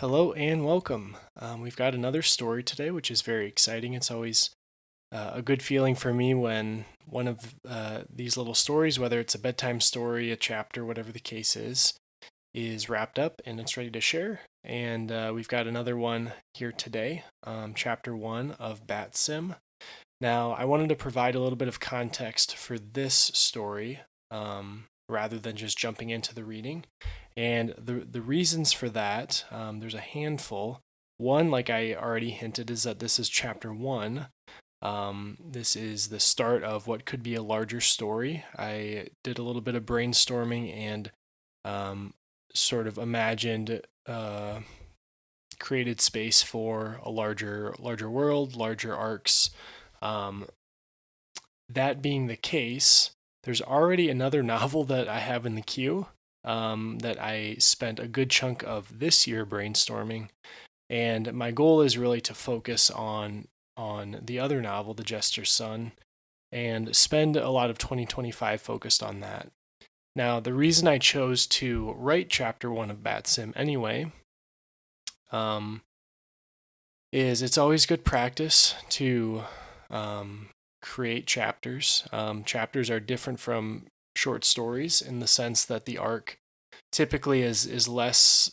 Hello and welcome. We've got another story today, which is very exciting. It's always a good feeling for me when one of these little stories, whether it's a bedtime story, a chapter, whatever the case is wrapped up and it's ready to share. And we've got another one here today, chapter one of BatSim. Now, I wanted to provide a little bit of context for this story rather than just jumping into the reading. And the reasons for that, there's a handful. One, like I already hinted, is that this is chapter one. This is the start of what could be a larger story. I did a little bit of brainstorming and sort of imagined, created space for a larger world, larger arcs. Um, that being the case, there's already another novel that I have in the queue that I spent a good chunk of this year brainstorming, and my goal is really to focus on the other novel, The Jester's Son, and spend a lot of 2025 focused on that. Now, the reason I chose to write chapter one of BatSim anyway is it's always good practice to create chapters. Chapters are different from short stories in the sense that the arc typically is less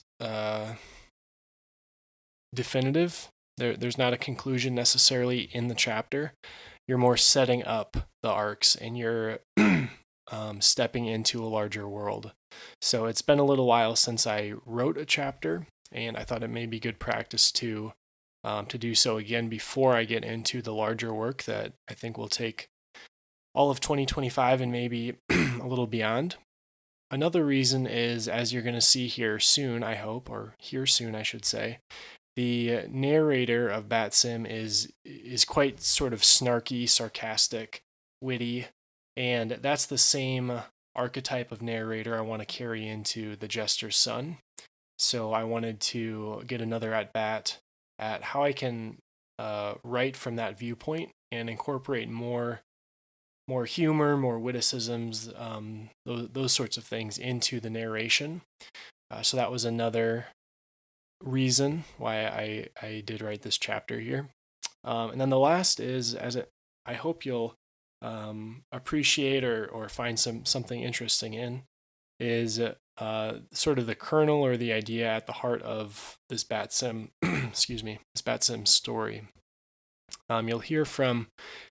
definitive. There's not a conclusion necessarily in the chapter. You're more setting up the arcs and you're stepping into a larger world. So it's been a little while since I wrote a chapter, and I thought it may be good practice to do so again before I get into the larger work that I think will take all of 2025 and maybe a little beyond. Another reason is, as you're going to see here soon, I hope, or here soon, I should say, the narrator of BatSim is quite sort of snarky, sarcastic, witty, and that's the same archetype of narrator I want to carry into The Jester's Son. So I wanted to get another at bat at how I can write from that viewpoint and incorporate more humor, more witticisms, those sorts of things into the narration. So that was another reason why I did write this chapter here. And then the last is, I hope you'll appreciate or find something interesting in, is sort of the kernel or the idea at the heart of this BatSim, this BatSim story. You'll hear from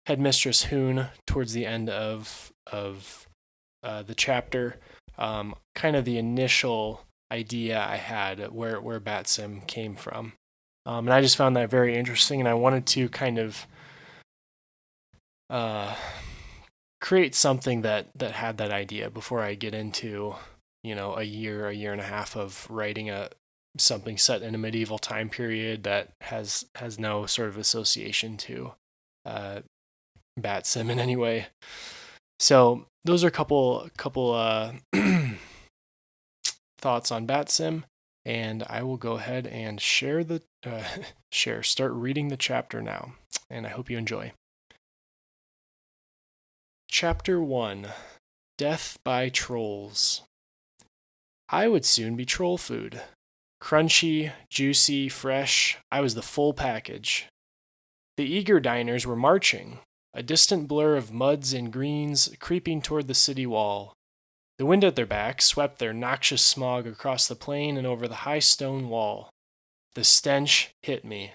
Headmistress Hoon towards the end of the chapter, kind of the initial idea I had where BatSim came from. And I just found that very interesting, and I wanted to kind of create something that had that idea before I get into, a year and a half of writing something set in a medieval time period that has no sort of association to BatSim in any way. So those are a couple thoughts on BatSim, and I will go ahead and start reading the chapter now, and I hope you enjoy. Chapter 1: Death by Trolls. I would soon be troll food. Crunchy, juicy, fresh, I was the full package. The eager diners were marching, a distant blur of muds and greens creeping toward the city wall. The wind at their back swept their noxious smog across the plain and over the high stone wall. The stench hit me.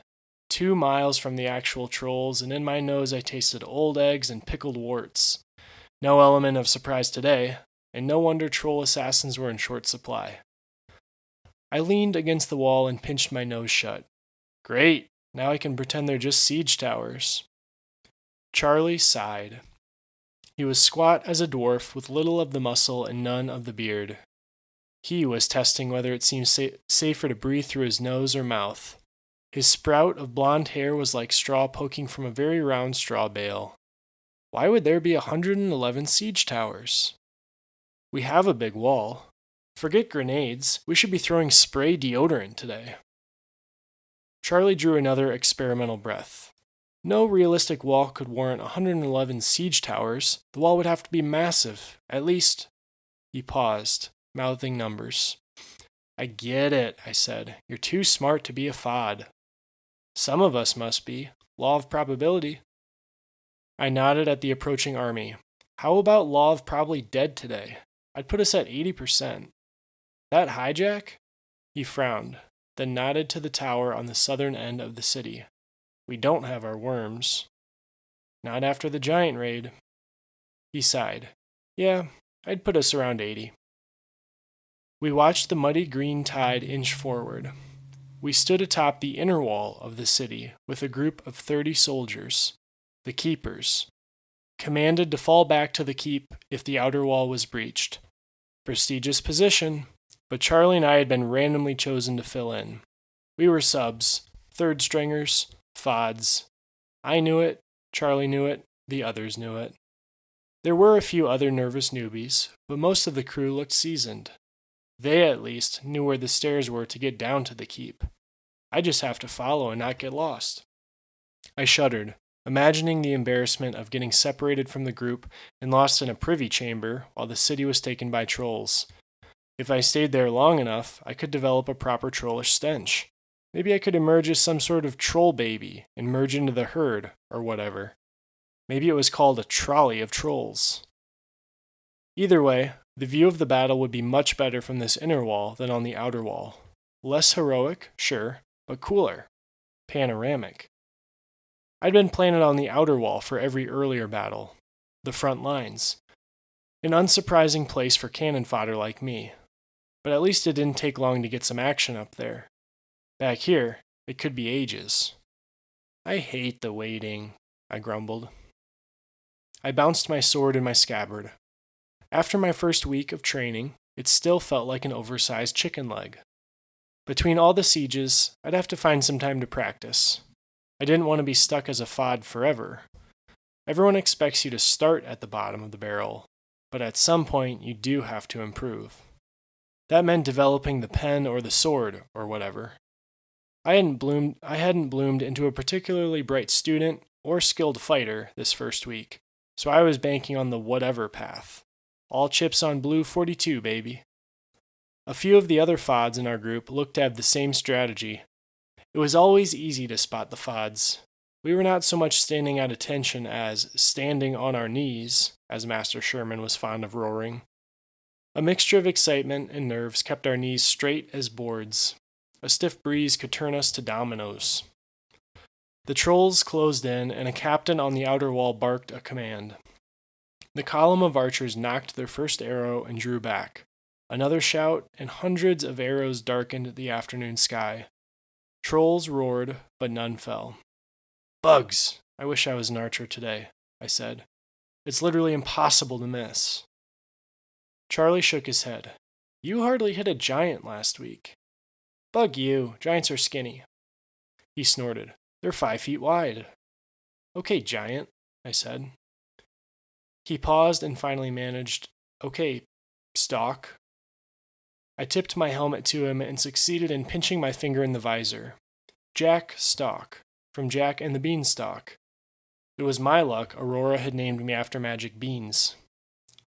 2 miles from the actual trolls, and in my nose I tasted old eggs and pickled warts. No element of surprise today, and no wonder troll assassins were in short supply. I leaned against the wall and pinched my nose shut. Great, now I can pretend they're just siege towers. Charlie sighed. He was squat as a dwarf with little of the muscle and none of the beard. He was testing whether it seemed safer to breathe through his nose or mouth. His sprout of blonde hair was like straw poking from a very round straw bale. Why would there be 111 siege towers? We have a big wall. Forget grenades, we should be throwing spray deodorant today. Charlie drew another experimental breath. No realistic wall could warrant 111 siege towers. The wall would have to be massive, at least. He paused, mouthing numbers. I get it, I said. You're too smart to be a fod. Some of us must be. Law of probability. I nodded at the approaching army. How about law of probably dead today? I'd put us at 80%. That hijack? He frowned, then nodded to the tower on the southern end of the city. We don't have our worms. Not after the giant raid. He sighed. Yeah, I'd put us around 80. We watched the muddy green tide inch forward. We stood atop the inner wall of the city with a group of 30 soldiers, the keepers, commanded to fall back to the keep if the outer wall was breached. Prestigious position, but Charlie and I had been randomly chosen to fill in. We were subs, third stringers, fods. I knew it, Charlie knew it, the others knew it. There were a few other nervous newbies, but most of the crew looked seasoned. They, at least, knew where the stairs were to get down to the keep. I just have to follow and not get lost. I shuddered, imagining the embarrassment of getting separated from the group and lost in a privy chamber while the city was taken by trolls. If I stayed there long enough, I could develop a proper trollish stench. Maybe I could emerge as some sort of troll baby and merge into the herd, or whatever. Maybe it was called a trolley of trolls. Either way, the view of the battle would be much better from this inner wall than on the outer wall. Less heroic, sure, but cooler. Panoramic. I'd been planted on the outer wall for every earlier battle. The front lines. An unsurprising place for cannon fodder like me. But at least it didn't take long to get some action up there. Back here, it could be ages. I hate the waiting, I grumbled. I bounced my sword in my scabbard. After my first week of training, it still felt like an oversized chicken leg. Between all the sieges, I'd have to find some time to practice. I didn't want to be stuck as a fod forever. Everyone expects you to start at the bottom of the barrel, but at some point you do have to improve. That meant developing the pen or the sword or whatever. I hadn't bloomed into a particularly bright student or skilled fighter this first week, so I was banking on the whatever path. All chips on blue 42, baby. A few of the other fods in our group looked to have the same strategy. It was always easy to spot the fods. We were not so much standing at attention as standing on our knees, as Master Sherman was fond of roaring. A mixture of excitement and nerves kept our knees straight as boards. A stiff breeze could turn us to dominoes. The trolls closed in, and a captain on the outer wall barked a command. The column of archers knocked their first arrow and drew back. Another shout, and hundreds of arrows darkened the afternoon sky. Trolls roared, but none fell. Bugs! I wish I was an archer today, I said. It's literally impossible to miss. Charlie shook his head. You hardly hit a giant last week. Bug you, giants are skinny. He snorted. They're 5 feet wide. Okay, giant, I said. He paused and finally managed, okay, Stalk. I tipped my helmet to him and succeeded in pinching my finger in the visor. Jack Stalk, from Jack and the Beanstalk. It was my luck Aurora had named me after magic beans.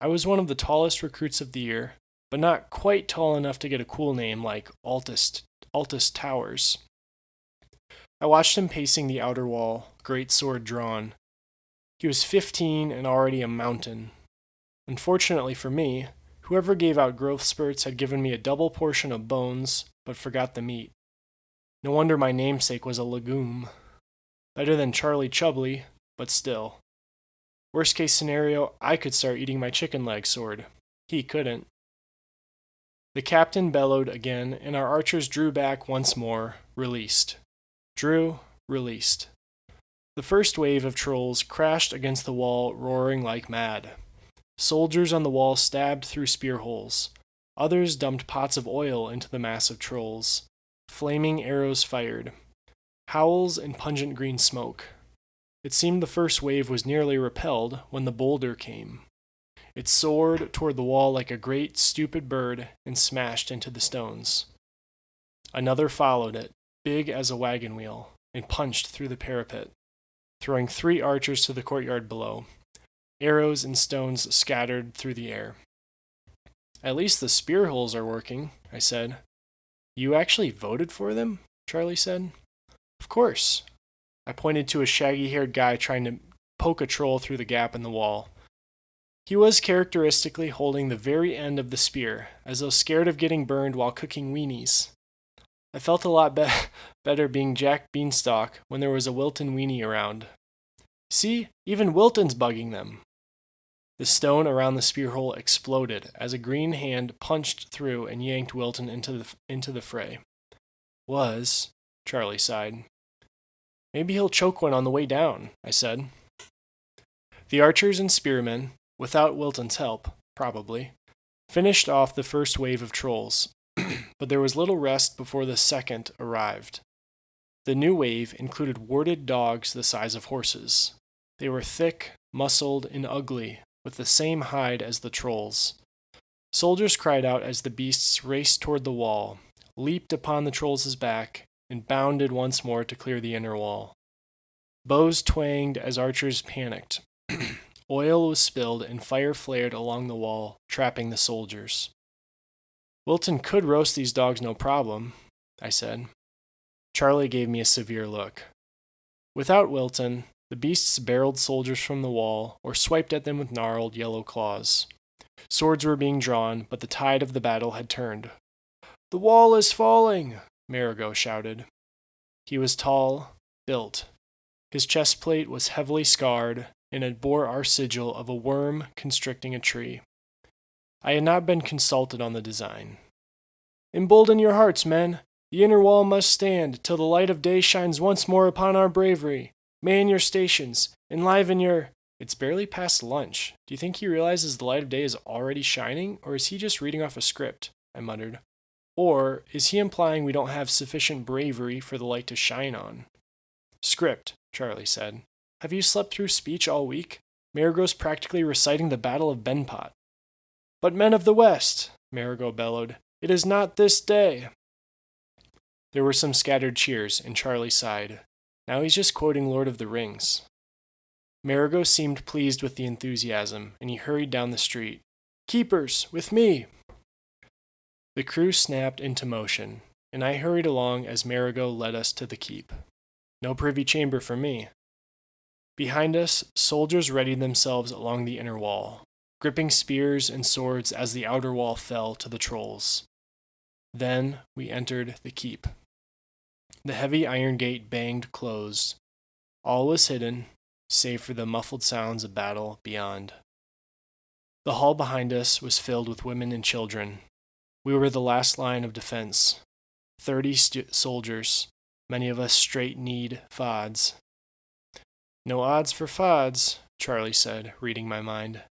I was one of the tallest recruits of the year, but not quite tall enough to get a cool name like Altus Towers. I watched him pacing the outer wall, great sword drawn. He was 15 and already a mountain. Unfortunately for me, whoever gave out growth spurts had given me a double portion of bones, but forgot the meat. No wonder my namesake was a legume. Better than Charlie Chubley, but still. Worst case scenario, I could start eating my chicken leg sword. He couldn't. The captain bellowed again, and our archers drew back once more, released. Drew, released. The first wave of trolls crashed against the wall, roaring like mad. Soldiers on the wall stabbed through spear holes. Others dumped pots of oil into the mass of trolls. Flaming arrows fired. Howls and pungent green smoke. It seemed the first wave was nearly repelled when the boulder came. It soared toward the wall like a great, stupid bird and smashed into the stones. Another followed it, big as a wagon wheel, and punched through the parapet, throwing 3 archers to the courtyard below. Arrows and stones scattered through the air. At least the spear holes are working, I said. You actually voted for them? Charlie said. Of course. I pointed to a shaggy-haired guy trying to poke a troll through the gap in the wall. He was characteristically holding the very end of the spear, as though scared of getting burned while cooking weenies. I felt a lot better being Jack Beanstalk when there was a Wilton weenie around. See, even Wilton's bugging them. The stone around the spear hole exploded as a green hand punched through and yanked Wilton into the fray. Charlie sighed. Maybe he'll choke one on the way down, I said. The archers and spearmen, without Wilton's help, probably, finished off the first wave of trolls, but there was little rest before the second arrived. The new wave included warded dogs the size of horses. They were thick, muscled, and ugly, with the same hide as the trolls. Soldiers cried out as the beasts raced toward the wall, leaped upon the trolls' back, and bounded once more to clear the inner wall. Bows twanged as archers panicked. Oil was spilled and fire flared along the wall, trapping the soldiers. Wilton could roast these dogs no problem, I said. Charlie gave me a severe look. Without Wilton, the beasts barreled soldiers from the wall or swiped at them with gnarled yellow claws. Swords were being drawn, but the tide of the battle had turned. The wall is falling, Marigot shouted. He was tall, built. His chest plate was heavily scarred, and it bore our sigil of a worm constricting a tree. I had not been consulted on the design. Embolden your hearts, men. The inner wall must stand till the light of day shines once more upon our bravery. Man your stations. Enliven your... It's barely past lunch. Do you think he realizes the light of day is already shining, or is he just reading off a script? I muttered. Or is he implying we don't have sufficient bravery for the light to shine on? Script, Charlie said. Have you slept through speech all week? Marigot's practically reciting the Battle of Benpot. But men of the West, Marigot bellowed, it is not this day. There were some scattered cheers, and Charlie sighed. Now he's just quoting Lord of the Rings. Marigot seemed pleased with the enthusiasm, and he hurried down the street. Keepers, with me! The crew snapped into motion, and I hurried along as Marigot led us to the keep. No privy chamber for me. Behind us, soldiers readied themselves along the inner wall, gripping spears and swords as the outer wall fell to the trolls. Then we entered the keep. The heavy iron gate banged closed. All was hidden, save for the muffled sounds of battle beyond. The hall behind us was filled with women and children. We were the last line of defense. 30 soldiers, many of us straight-kneed fods. No odds for fods, Charlie said, reading my mind,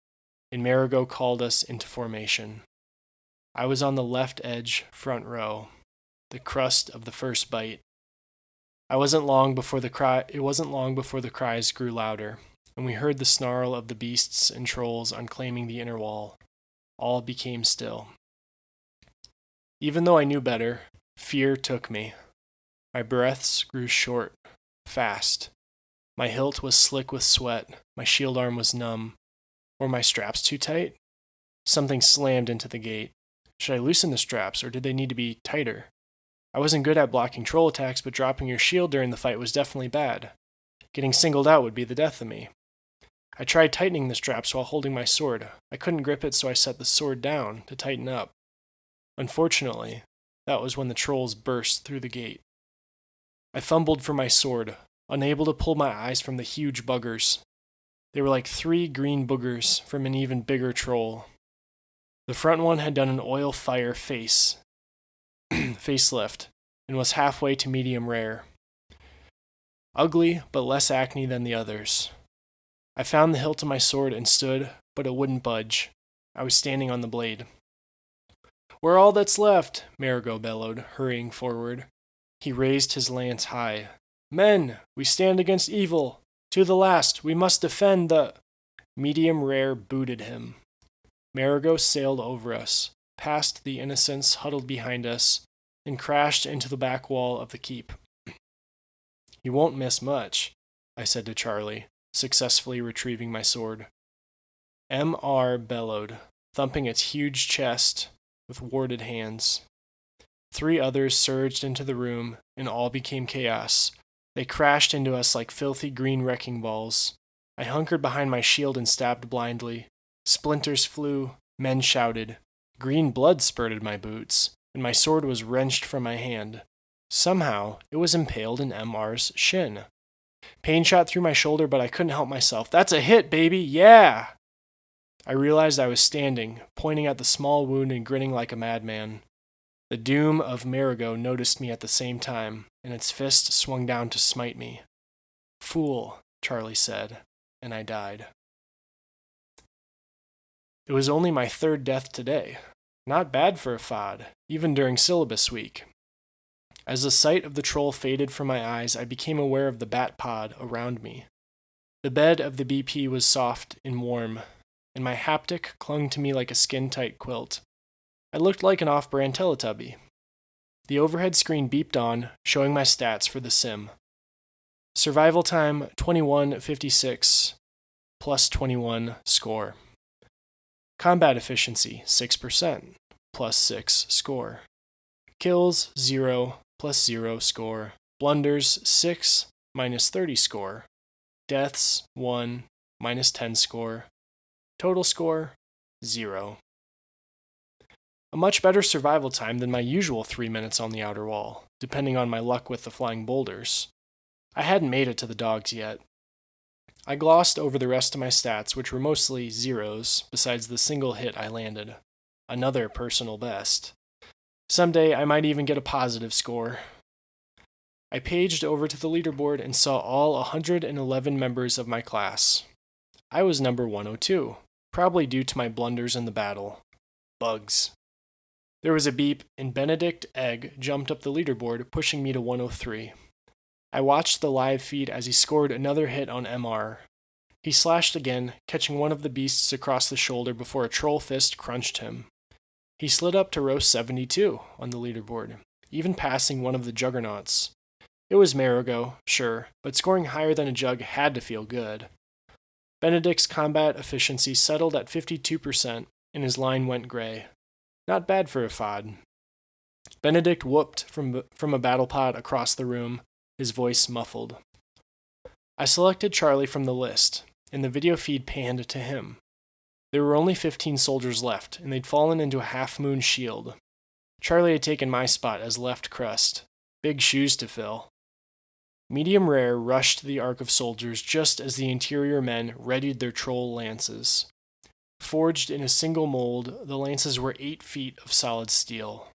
and Marigot called us into formation. I was on the left edge, front row, the crust of the first bite. It wasn't long before the cries grew louder, and we heard the snarl of the beasts and trolls unclaiming the inner wall. All became still. Even though I knew better, fear took me. My breaths grew short, fast. My hilt was slick with sweat, my shield arm was numb. Were my straps too tight? Something slammed into the gate. Should I loosen the straps, or did they need to be tighter? I wasn't good at blocking troll attacks, but dropping your shield during the fight was definitely bad. Getting singled out would be the death of me. I tried tightening the straps while holding my sword. I couldn't grip it, so I set the sword down to tighten up. Unfortunately, that was when the trolls burst through the gate. I fumbled for my sword, unable to pull my eyes from the huge buggers. They were like 3 green boogers from an even bigger troll. The front one had done an oil fire facelift, and was halfway to medium rare. Ugly, but less acne than the others. I found the hilt of my sword and stood, but it wouldn't budge. I was standing on the blade. We're all that's left, Marigot bellowed, hurrying forward. He raised his lance high. Men, we stand against evil. To the last, we must defend the... Medium rare booted him. Marigot sailed over us, past the innocents huddled behind us, and crashed into the back wall of the keep. You won't miss much, I said to Charlie, successfully retrieving my sword. M.R. bellowed, thumping its huge chest with warded hands. 3 others surged into the room, and all became chaos. They crashed into us like filthy green wrecking balls. I hunkered behind my shield and stabbed blindly. Splinters flew, men shouted. Green blood spurted my boots, and my sword was wrenched from my hand. Somehow, it was impaled in MR's shin. Pain shot through my shoulder, but I couldn't help myself. That's a hit, baby! Yeah! I realized I was standing, pointing at the small wound and grinning like a madman. The doom of Marigot noticed me at the same time, and its fist swung down to smite me. Fool, Charlie said, and I died. It was only my 3rd death today. Not bad for a FOD, even during syllabus week. As the sight of the troll faded from my eyes, I became aware of the bat pod around me. The bed of the BP was soft and warm, and my haptic clung to me like a skin-tight quilt. I looked like an off-brand Teletubby. The overhead screen beeped on, showing my stats for the sim. Survival time 21:56, plus 21 score. Combat efficiency 6%, plus 6 score. Kills 0, plus 0 score. Blunders 6, minus 30 score. Deaths 1, minus 10 score. Total score 0. A much better survival time than my usual 3 minutes on the outer wall, depending on my luck with the flying boulders. I hadn't made it to the dogs yet. I glossed over the rest of my stats, which were mostly zeros, besides the single hit I landed. Another personal best. Someday I might even get a positive score. I paged over to the leaderboard and saw all 111 members of my class. I was number 102, probably due to my blunders in the battle. Bugs. There was a beep, and Benedict Egg jumped up the leaderboard, pushing me to 103. I watched the live feed as he scored another hit on MR. He slashed again, catching one of the beasts across the shoulder before a troll fist crunched him. He slid up to row 72 on the leaderboard, even passing one of the juggernauts. It was Marigot, sure, but scoring higher than a jug had to feel good. Benedict's combat efficiency settled at 52%, and his line went gray. Not bad for a FOD. Benedict whooped from a battle pod across the room, his voice muffled. I selected Charlie from the list, and the video feed panned to him. There were only 15 soldiers left, and they'd fallen into a half-moon shield. Charlie had taken my spot as left crust. Big shoes to fill. Medium Rare rushed the arc of soldiers just as the interior men readied their troll lances. Forged in a single mold, the lances were 8 feet of solid steel.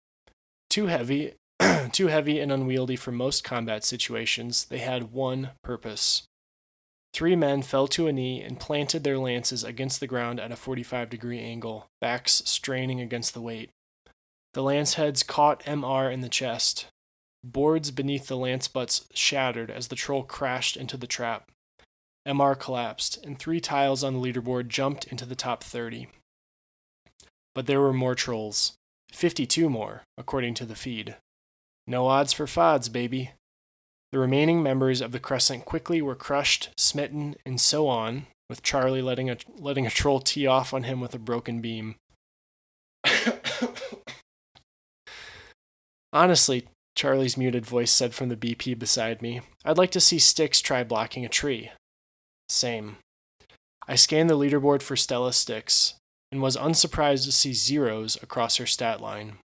Too heavy and unwieldy for most combat situations, they had one purpose. 3 men fell to a knee and planted their lances against the ground at a 45-degree angle, backs straining against the weight. The lance heads caught MR in the chest. Boards beneath the lance butts shattered as the troll crashed into the trap. MR collapsed, and 3 tiles on the leaderboard jumped into the top 30. But there were more trolls. 52 more, according to the feed. No odds for FODs, baby. The remaining members of the Crescent quickly were crushed, smitten, and so on, with Charlie letting a troll tee off on him with a broken beam. Honestly, Charlie's muted voice said from the BP beside me, I'd like to see Styx try blocking a tree. Same. I scanned the leaderboard for Stella Styx, and was unsurprised to see zeros across her stat line.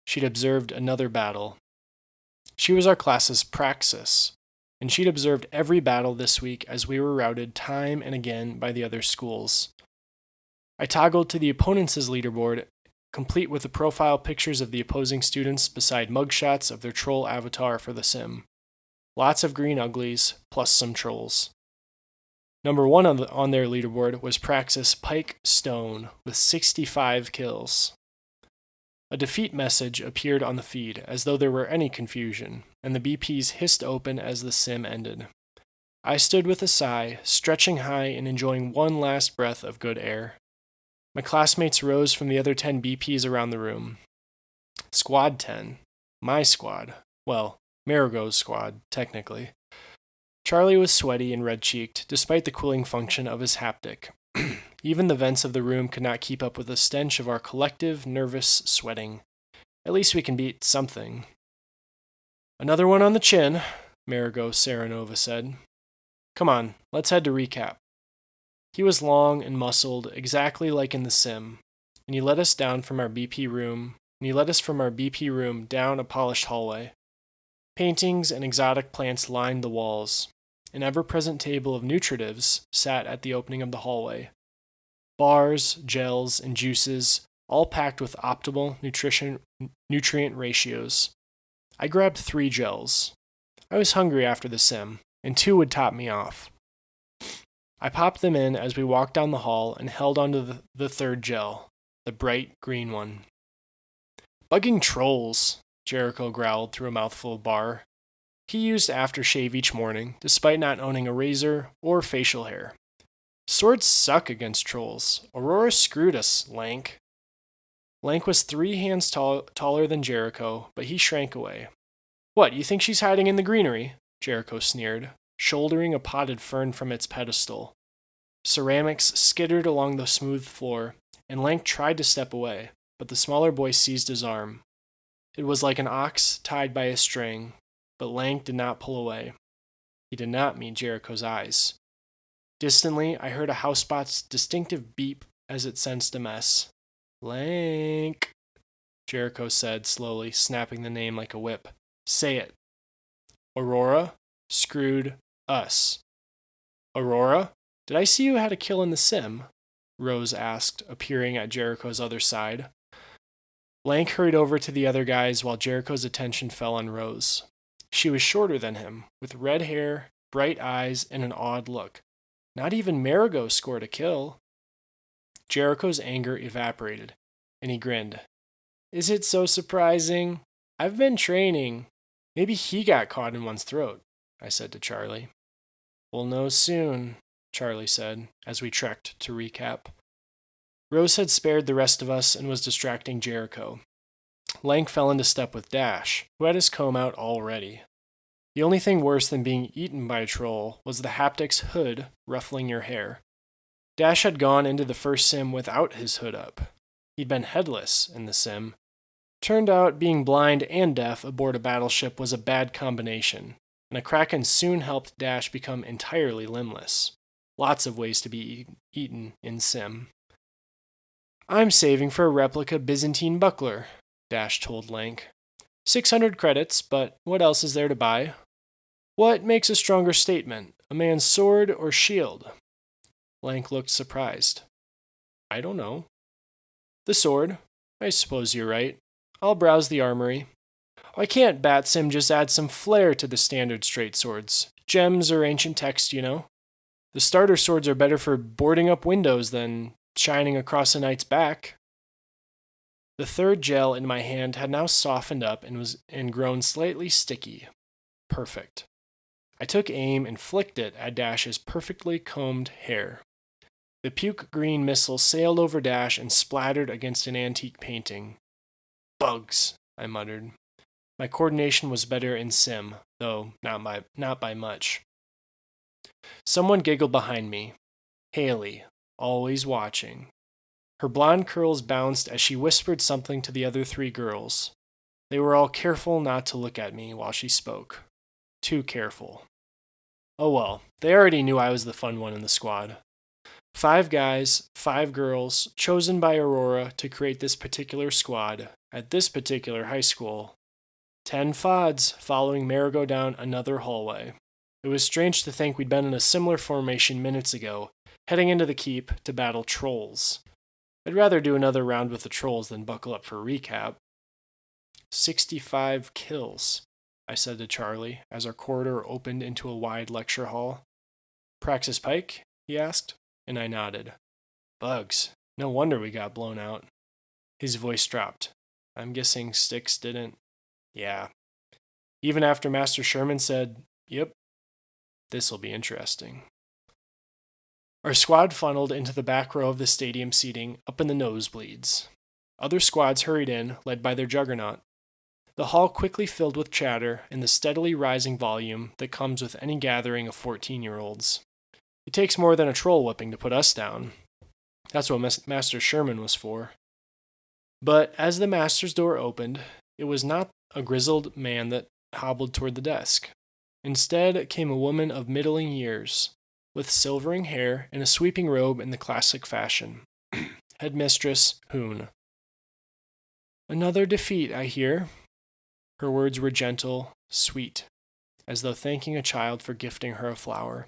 She'd observed another battle. She was our class's praxis, and she'd observed every battle this week as we were routed time and again by the other schools. I toggled to the opponents' leaderboard, complete with the profile pictures of the opposing students beside mugshots of their troll avatar for the sim. Lots of green uglies, plus some trolls. Number 1 on their leaderboard was Praxis Pike Stone with 65 kills. A defeat message appeared on the feed, as though there were any confusion, and the BPs hissed open as the sim ended. I stood with a sigh, stretching high and enjoying one last breath of good air. My classmates rose from the other 10 BPs around the room. Squad 10. My squad. Well, Marigot's squad, technically. Charlie was sweaty and red-cheeked, despite the cooling function of his haptic. Even the vents of the room could not keep up with the stench of our collective, nervous sweating. At least we can beat something. Another one on the chin, Marigo Serenova said. Come on, let's head to recap. He was long and muscled, exactly like in the sim, and he led us from our BP room down a polished hallway. Paintings and exotic plants lined the walls. An ever-present table of nutritives sat at the opening of the hallway. Bars, gels, and juices, all packed with optimal nutrient ratios. I grabbed 3 gels. I was hungry after the sim, and 2 would top me off. I popped them in as we walked down the hall and held onto the 3rd gel, the bright green one. Bugging trolls, Jericho growled through a mouthful of bar. He used aftershave each morning, despite not owning a razor or facial hair. Swords suck against trolls. Aurora screwed us, Lank. Lank was 3 hands taller than Jericho, but he shrank away. What, you think she's hiding in the greenery? Jericho sneered, shouldering a potted fern from its pedestal. Ceramics skittered along the smooth floor, and Lank tried to step away, but the smaller boy seized his arm. It was like an ox tied by a string, but Lank did not pull away. He did not meet Jericho's eyes. Distantly, I heard a housebot's distinctive beep as it sensed a mess. Lank, Jericho said slowly, snapping the name like a whip. Say it. Aurora screwed us. Aurora? Did I see you had a kill in the sim? Rose asked, appearing at Jericho's other side. Lank hurried over to the other guys while Jericho's attention fell on Rose. She was shorter than him, with red hair, bright eyes, and an odd look. Not even Marigo scored a kill. Jericho's anger evaporated, and he grinned. Is it so surprising? I've been training. Maybe he got caught in one's throat, I said to Charlie. We'll know soon, Charlie said, as we trekked to recap. Rose had spared the rest of us and was distracting Jericho. Lank fell into step with Dash, who had his comb out already. The only thing worse than being eaten by a troll was the haptics hood ruffling your hair. Dash had gone into the first sim without his hood up. He'd been headless in the sim. Turned out being blind and deaf aboard a battleship was a bad combination, and a kraken soon helped Dash become entirely limbless. Lots of ways to be eaten in sim. I'm saving for a replica Byzantine buckler, Dash told Lank. 600 credits, but what else is there to buy? What makes a stronger statement, a man's sword or shield? Lank looked surprised. I don't know. The sword. I suppose you're right. I'll browse the armory. Why can't BatSim just add some flair to the standard straight swords? Gems or ancient text, you know? The starter swords are better for boarding up windows than shining across a knight's back. The 3rd gel in my hand had now softened up and grown slightly sticky. Perfect. I took aim and flicked it at Dash's perfectly combed hair. The puke green missile sailed over Dash and splattered against an antique painting. Bugs, I muttered. My coordination was better in sim, though not by much. Someone giggled behind me. Haley, always watching. Her blonde curls bounced as she whispered something to the other 3 girls. They were all careful not to look at me while she spoke. Too careful. Oh well, they already knew I was the fun one in the squad. 5 guys, 5 girls, chosen by Aurora to create this particular squad, at this particular high school. 10 FODs following Marigo down another hallway. It was strange to think we'd been in a similar formation minutes ago, heading into the keep to battle trolls. I'd rather do another round with the trolls than buckle up for recap. 65 kills, I said to Charlie as our corridor opened into a wide lecture hall. Praxis Pike? He asked, and I nodded. Bugs. No wonder we got blown out. His voice dropped. I'm guessing Styx didn't. Yeah. Even after Master Sherman said, yep, this'll be interesting. Our squad funneled into the back row of the stadium seating, up in the nosebleeds. Other squads hurried in, led by their juggernaut. The hall quickly filled with chatter and the steadily rising volume that comes with any gathering of 14-year-olds. It takes more than a troll whipping to put us down. That's what Master Sherman was for. But as the master's door opened, it was not a grizzled man that hobbled toward the desk. Instead came a woman of middling years, with silvering hair and a sweeping robe in the classic fashion. Headmistress Hoon. Another defeat, I hear. Her words were gentle, sweet, as though thanking a child for gifting her a flower.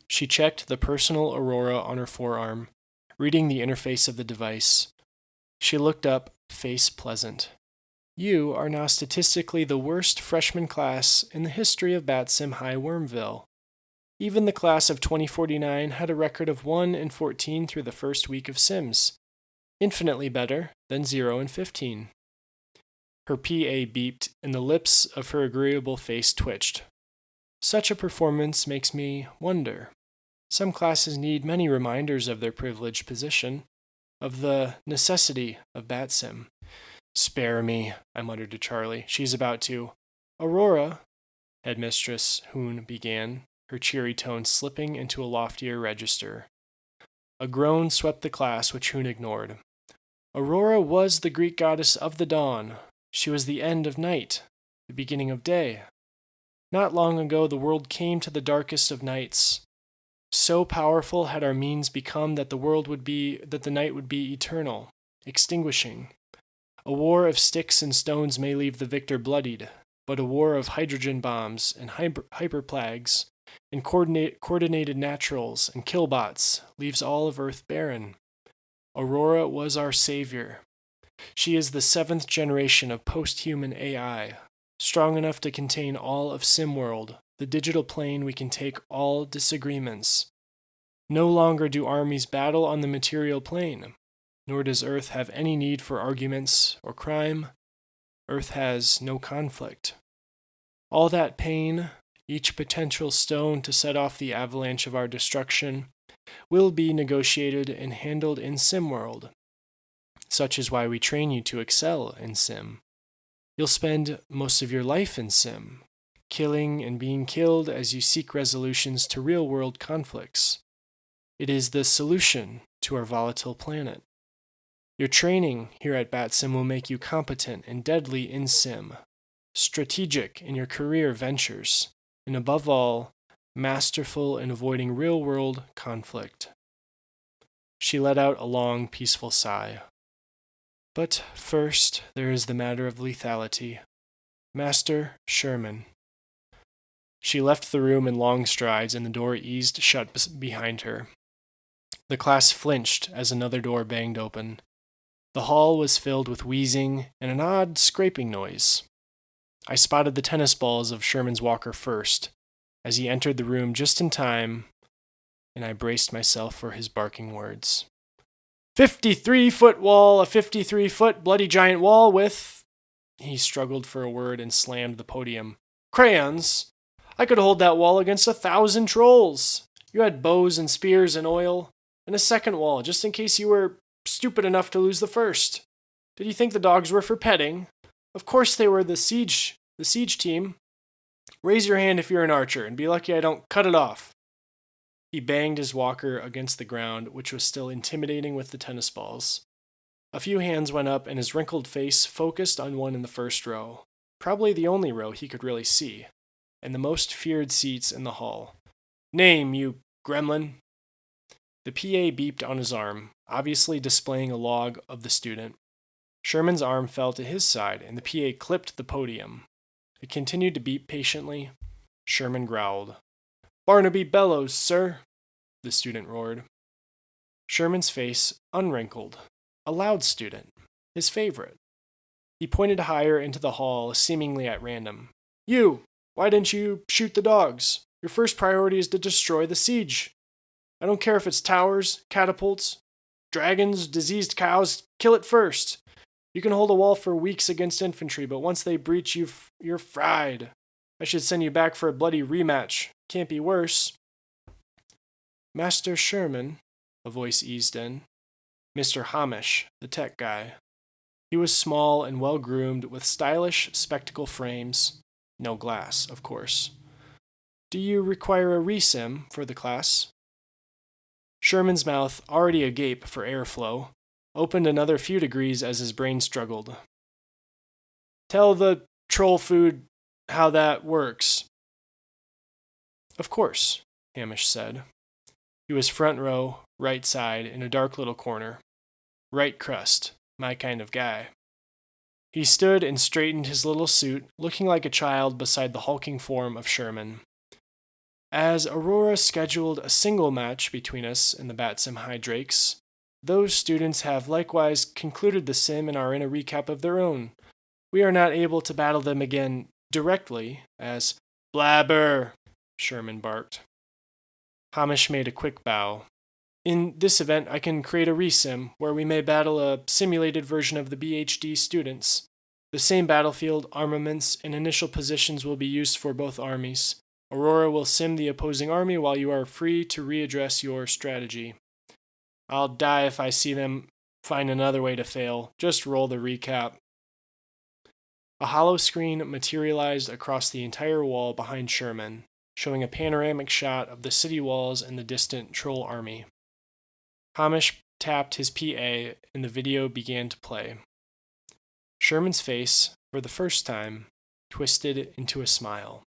She checked the personal aurora on her forearm, reading the interface of the device. She looked up, face pleasant. You are now statistically the worst freshman class in the history of BatSim High Wormville. Even the class of 2049 had a record of 1 and 14 through the first week of Sims. Infinitely better than 0 and 15. Her PA beeped, and the lips of her agreeable face twitched. Such a performance makes me wonder. Some classes need many reminders of their privileged position, of the necessity of BatSim. Spare me, I muttered to Charlie. She's about to. Aurora, Headmistress Hoon began, her cheery tone slipping into a loftier register. A groan swept the class, which Hoon ignored. Aurora was the Greek goddess of the dawn. She was the end of night, the beginning of day. Not long ago the world came to the darkest of nights. So powerful had our means become that the night would be eternal, extinguishing. A war of sticks and stones may leave the victor bloodied, but a war of hydrogen bombs and hyperplagues and coordinated naturals and killbots leaves all of Earth barren. Aurora was our savior. She is the 7th generation of post-human AI, strong enough to contain all of Simworld, the digital plane we can take all disagreements. No longer do armies battle on the material plane, nor does Earth have any need for arguments or crime. Earth has no conflict. All that pain, each potential stone to set off the avalanche of our destruction, will be negotiated and handled in Simworld. Such is why we train you to excel in Sim. You'll spend most of your life in Sim, killing and being killed as you seek resolutions to real-world conflicts. It is the solution to our volatile planet. Your training here at BatSim will make you competent and deadly in Sim, strategic in your career ventures, and above all, masterful in avoiding real-world conflict. She let out a long, peaceful sigh. But first, there is the matter of lethality. Master Sherman. She left the room in long strides, and the door eased shut behind her. The class flinched as another door banged open. The hall was filled with wheezing and an odd scraping noise. I spotted the tennis balls of Sherman's walker first, as he entered the room just in time, and I braced myself for his barking words. 53-foot wall, a 53-foot bloody giant wall with... He struggled for a word and slammed the podium. Crayons! I could hold that wall against 1,000 trolls. You had bows and spears and oil, and a second wall, just in case you were stupid enough to lose the first. Did you think the dogs were for petting? Of course they were the siege team. Raise your hand if you're an archer, and be lucky I don't cut it off. He banged his walker against the ground, which was still intimidating with the tennis balls. A few hands went up, and his wrinkled face focused on one in the first row, probably the only row he could really see, and the most feared seats in the hall. Name, you gremlin. The PA beeped on his arm, obviously displaying a log of the student. Sherman's arm fell to his side, and the PA clipped the podium. It continued to beep patiently. Sherman growled. Barnaby Bellows, sir, the student roared. Sherman's face unwrinkled. A loud student. His favorite. He pointed higher into the hall, seemingly at random. You! Why didn't you shoot the dogs? Your first priority is to destroy the siege. I don't care if it's towers, catapults, dragons, diseased cows, kill it first. You can hold a wall for weeks against infantry, but once they breach, you're fried. I should send you back for a bloody rematch. Can't be worse. Master Sherman, a voice eased in. Mr. Hamish, the tech guy. He was small and well-groomed with stylish spectacle frames. No glass, of course. Do you require a resim for the class? Sherman's mouth, already agape for airflow, opened another few degrees as his brain struggled. Tell the troll food how that works. Of course, Hamish said. He was front row, right side, in a dark little corner. Right crust, my kind of guy. He stood and straightened his little suit, looking like a child beside the hulking form of Sherman. As Aurora scheduled a single match between us and the BatSim High Drakes, those students have likewise concluded the sim and are in a recap of their own. We are not able to battle them again directly, as blabber, Sherman barked. Hamish made a quick bow. In this event, I can create a resim where we may battle a simulated version of the BHD students. The same battlefield, armaments, and initial positions will be used for both armies. Aurora will sim the opposing army while you are free to readdress your strategy. I'll die if I see them find another way to fail. Just roll the recap. A hollow screen materialized across the entire wall behind Sherman, showing a panoramic shot of the city walls and the distant troll army. Hamish tapped his PA and the video began to play. Sherman's face, for the first time, twisted into a smile.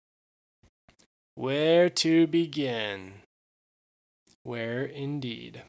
Where to begin? Where indeed?